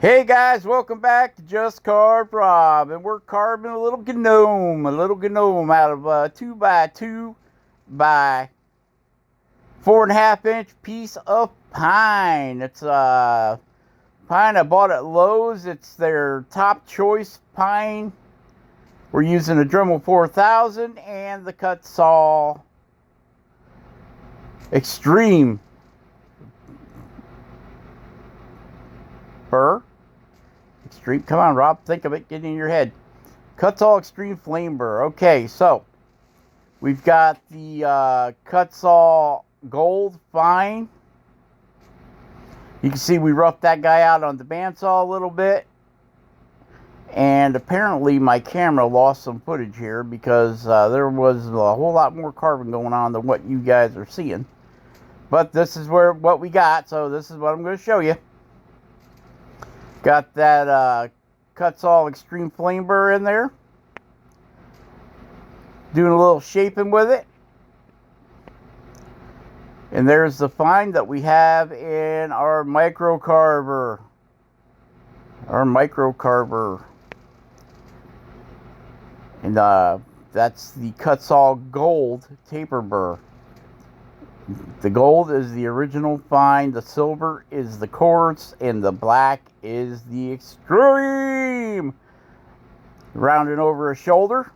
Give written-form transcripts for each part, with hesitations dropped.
Hey guys, welcome back to Just Carve Rob, and we're carving a little gnome out of a 2x2 by 4.5 inch piece of pine. It's pine I bought at Lowe's. It's their top choice pine. We're using a Dremel 4000 and the cut saw extreme burr. Extreme, come on, Rob, think of it, get in your head. Cuts all extreme flame burr. Okay, so we've got the cut saw gold fine. You can see we roughed that guy out on the bandsaw a little bit, and apparently my camera lost some footage here because there was a whole lot more carving going on than what you guys are seeing. But this is what we got, so this is what I'm going to show you. Got that cut saw extreme flame burr in there. Doing a little shaping with it. And there's the fine that we have in our micro carver. And that's the cut saw gold taper burr. The gold is the original fine, the silver is the quartz, and the black is the extreme. Rounding over his shoulder.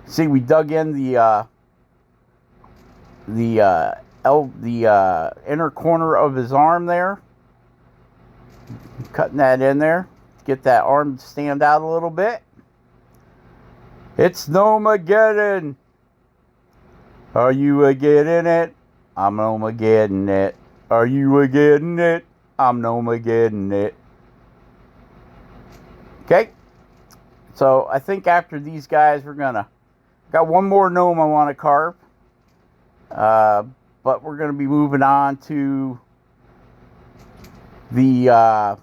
See, we dug in the inner corner of his arm there. Cutting that in there. Get that arm to stand out a little bit. It's Gnomegeddon. Are you a-getting it? I'm Gnomegeddon it. Are you a-getting it? I'm Gnomegeddon it. Okay. So I think after these guys we're gonna... Got one more gnome I want to carve. But we're gonna be moving on to the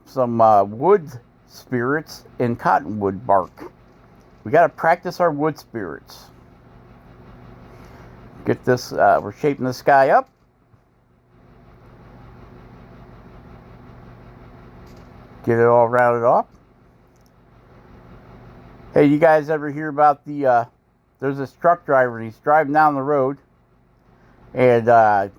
some wood spirits in cottonwood bark. We gotta practice our wood spirits. Get this, we're shaping this guy up. Get it all rounded off. Hey, you guys ever hear about the, there's this truck driver and he's driving down the road. And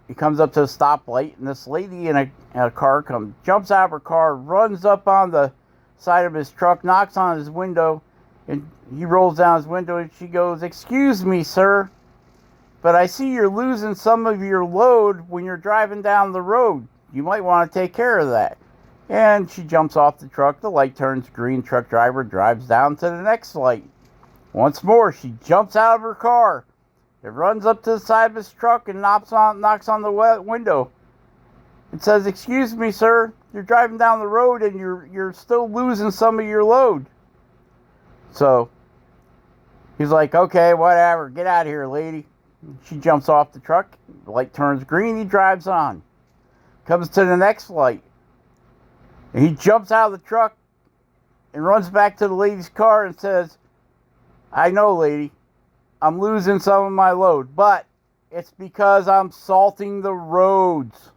he comes up to a stoplight and this lady in a car jumps out of her car, runs up on the side of his truck, knocks on his window. And he rolls down his window and she goes, "Excuse me, sir, but I see you're losing some of your load when you're driving down the road. You might want to take care of that." And she jumps off the truck. The light turns green. Truck driver drives down to the next light. Once more, she jumps out of her car. It runs up to the side of his truck and knocks on the window. It says, "Excuse me, sir, you're driving down the road and you're still losing some of your load." So he's like, "Okay, whatever. Get out of here, lady." She jumps off the truck. The light turns green. He drives on. Comes to the next light. And he jumps out of the truck and runs back to the lady's car and says, "I know, lady, I'm losing some of my load, but it's because I'm salting the roads."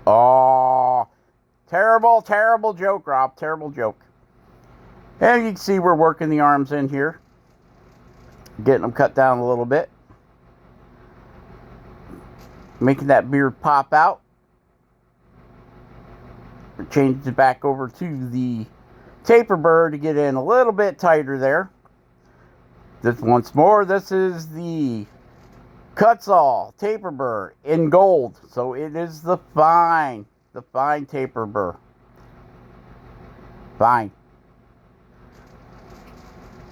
Oh, terrible, terrible joke, Rob. Terrible joke. And you can see we're working the arms in here. Getting them cut down a little bit. Making that beard pop out. Change it back over to the taper burr to get in a little bit tighter there. This once more, this is the cut saw taper burr in gold. So it is the fine taper burr. Fine.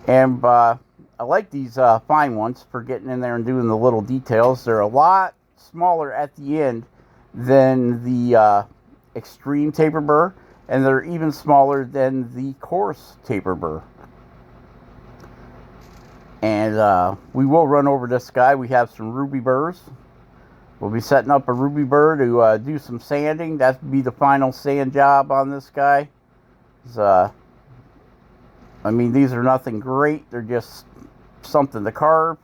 And I like these fine ones for getting in there and doing the little details. They're a lot smaller at the end than the extreme taper burr, and they're even smaller than the coarse taper burr. And we will run over this guy. We have some ruby burrs. We'll be setting up a ruby burr to do some sanding. That would be the final sand job on this guy. I mean, these are nothing great. They're just something to carve.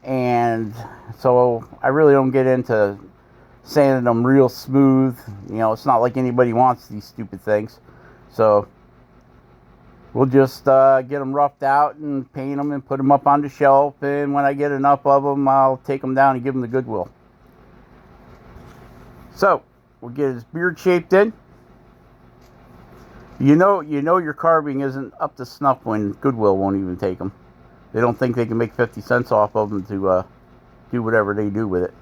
And so I really don't get into sanding them real smooth. You know, it's not like anybody wants these stupid things. So we'll just get them roughed out and paint them and put them up on the shelf. And when I get enough of them, I'll take them down and give them to Goodwill. So we'll get his beard shaped in. You know your carving isn't up to snuff when Goodwill won't even take them. They don't think they can make 50 cents off of them to do whatever they do with it.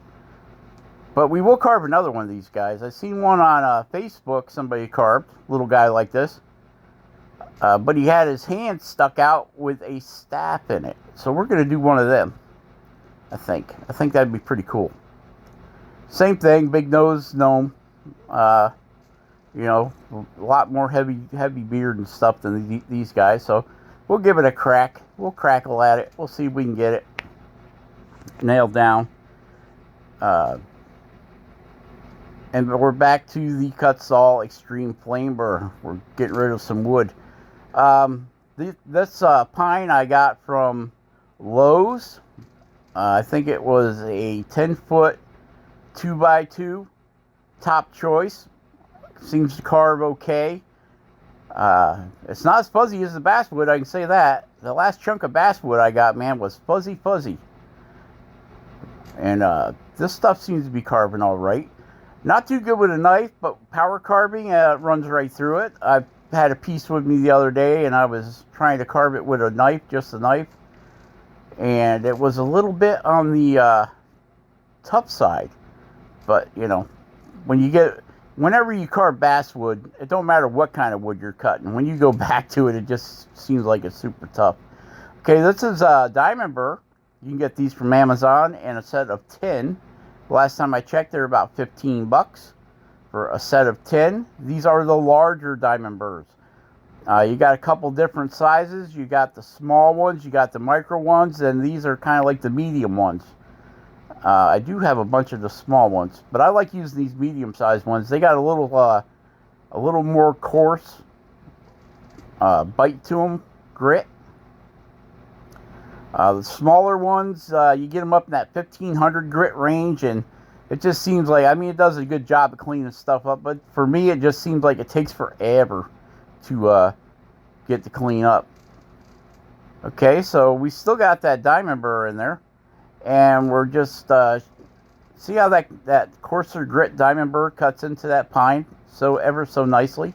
But we will carve another one of these guys. I seen one on Facebook, somebody carved, little guy like this. But he had his hand stuck out with a staff in it. So we're going to do one of them, I think. I think that'd be pretty cool. Same thing, big nose gnome. You know, a lot more heavy beard and stuff than these guys. So we'll give it a crack. We'll crackle at it. We'll see if we can get it nailed down. And we're back to the Kutzall Extreme Flame Burr. We're getting rid of some wood. This pine I got from Lowe's. I think it was a 10-foot 2x2 top choice. Seems to carve okay. It's not as fuzzy as the basswood, I can say that. The last chunk of basswood I got, man, was fuzzy. And this stuff seems to be carving all right. Not too good with a knife, but power carving runs right through it. I had a piece with me the other day, and I was trying to carve it with a knife, just a knife. And it was a little bit on the tough side. But, you know, whenever you carve basswood, it don't matter what kind of wood you're cutting. When you go back to it, it just seems like it's super tough. Okay, this is diamond burr. You can get these from Amazon and a set of 10. Last time I checked, they're about 15 bucks for a set of 10. These are the larger diamond burrs. You got a couple different sizes. You got the small ones, you got the micro ones, and these are kind of like the medium ones. I do have a bunch of the small ones, but I like using these medium-sized ones. They got a little more coarse bite to them, grit. The smaller ones, you get them up in that 1500 grit range, and it just seems like, I mean, it does a good job of cleaning stuff up, but for me, it just seems like it takes forever to get to clean up. Okay, so we still got that diamond burr in there. And we're just, see how that coarser grit diamond burr cuts into that pine so ever so nicely.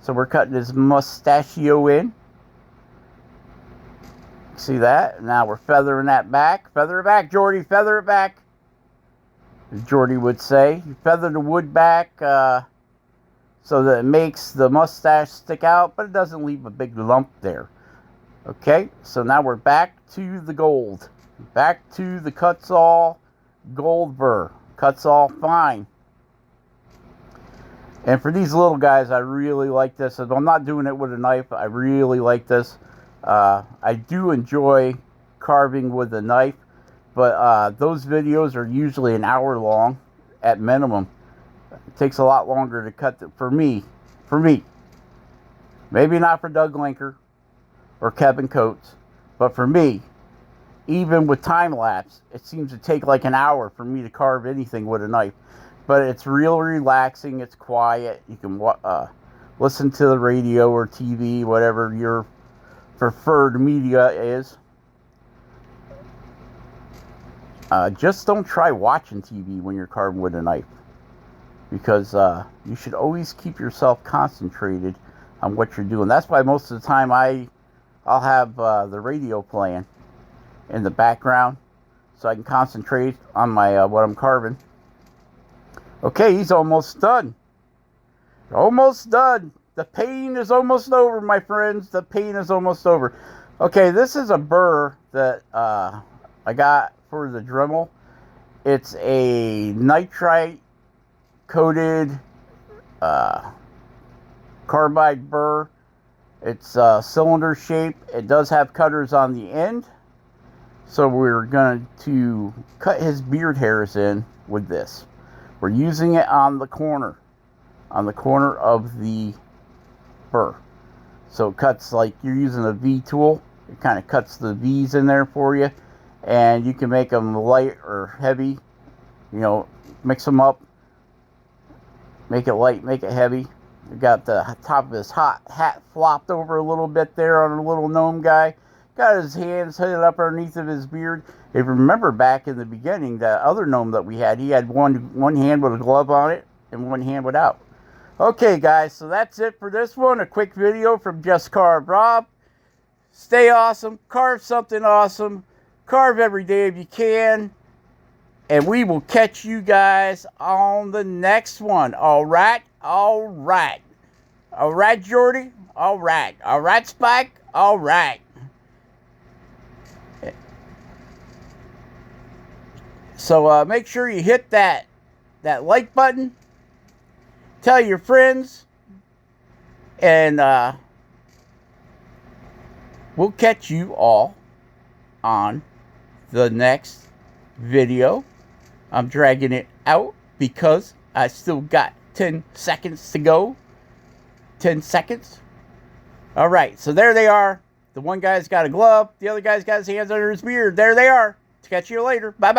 So we're cutting his mustachio in. See that? Now we're feathering that back. Feather it back, Jordy. Feather it back. As Jordy would say. You feather the wood back so that it makes the mustache stick out, but it doesn't leave a big lump there. Okay, so now we're back to the gold. Back to the Kutzall gold burr. Kutzall fine. And for these little guys, I really like this. If I'm not doing it with a knife, I really like this. I do enjoy carving with a knife, but those videos are usually an hour long at minimum. It takes a lot longer to cut for me. Maybe not for Doug Linker or Kevin Coates, but for me, even with time lapse, it seems to take like an hour for me to carve anything with a knife. But it's real relaxing. It's quiet. You can listen to the radio or TV, whatever your preferred media is. Just don't try watching TV when you're carving with a knife, because you should always keep yourself concentrated on what you're doing. That's why most of the time I'll have the radio playing in the background so I can concentrate on my what I'm carving. Okay, he's almost done. Almost done. The pain is almost over, my friends. The pain is almost over. Okay, this is a burr that I got for the Dremel. It's a nitrite coated carbide burr. It's cylinder shape. It does have cutters on the end. So we're going to cut his beard hairs in with this. We're using it on the corner of the burr. So it cuts like you're using a V tool. It kind of cuts the V's in there for you. And you can make them light or heavy. You know, mix them up Make it light, make it heavy. We got the top of his hat flopped over a little bit there on a little gnome guy. Got his hands hooded up underneath of his beard. If you remember back in the beginning, the other gnome that we had, he had one hand with a glove on it and one hand without. Okay, guys, so that's it for this one. A quick video from Just Carve Rob. Stay awesome. Carve something awesome. Carve every day if you can. And we will catch you guys on the next one. All right? All right. All right, Jordy? All right. All right, Spike? All right. So make sure you hit that like button. Tell your friends. And we'll catch you all on the next video. I'm dragging it out because I still got 10 seconds to go. 10 seconds. All right, so there they are. The one guy's got a glove. The other guy's got his hands under his beard. There they are. Catch you later. Bye-bye.